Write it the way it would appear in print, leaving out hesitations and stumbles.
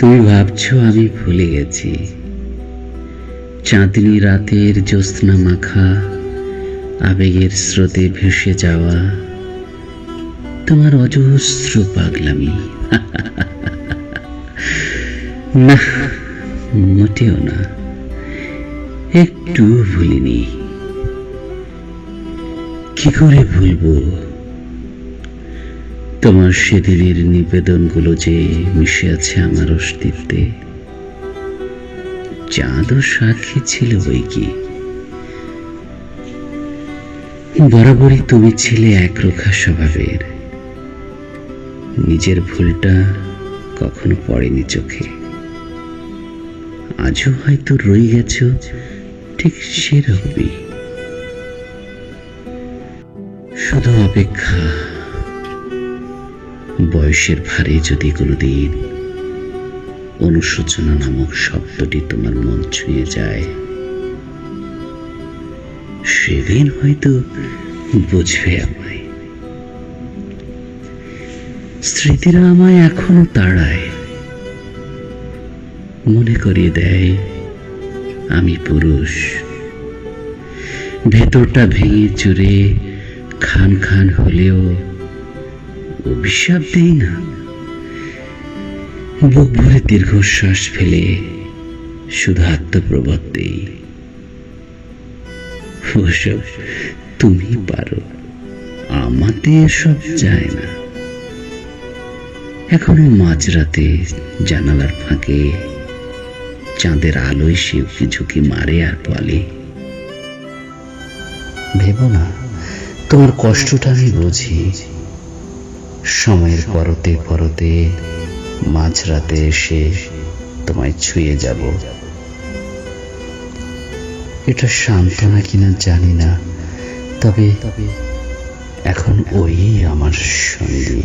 তুমি ভাবছো আমি ভুলে গেছি চাঁদনি রাতের জ্যোৎস্না মাখা আবেগের স্রোতে ভেসে যাওয়া তোমার অজস্র পাগলামি। না, মোটেও না, একটু ভুলিনি। কি করে ভুলবো তোমার সেদিনের নিবেদনগুলো যে মিশে আছে আমার অস্তিত্বে। চাঁদও সাক্ষী ছিল বই কি। বরাবরই তুমি ছিলে একরোখা স্বভাবের, নিজের ভুলটা কখনো পড়েনি চোখে। আজও হয়তো রয়ে গেছো ঠিক সেরকমই, শুধু অপেক্ষা। বয়সের ভারে যদি কোনোদিন অনুশোচনা নামক শব্দটি তোমার মন ছুঁয়ে যায়, সেদিন হয়তো বুঝবে আমায়। স্মৃতিরা আমায় এখনো তাড়ায়, মনে করিয়ে দেয় আমি পুরুষ। ভেতরটা ভেঙে চুরে খান খান হলেও অভিশাপ দেই না। বুক ভরে দীর্ঘশ্বাস ফেলে শুধু আত্মপ্রবোধ দেই, ওসব তুমি পারো, আমাতে এসব যায় না। এখনো মাঝরাতে জানালার ফাঁকে চাঁদের আলোয় সে উকি ঝুঁকি মারে আর বলে, ভেবো না, তোমার কষ্টটা আমি বুঝি। সময়ের পরতে পরতে মাঝরাতে এসে তোমায় ছুঁয়ে যাব। এটা সান্ত্বনা কিনা জানি না, তবে এখন ওই আমার সঙ্গী।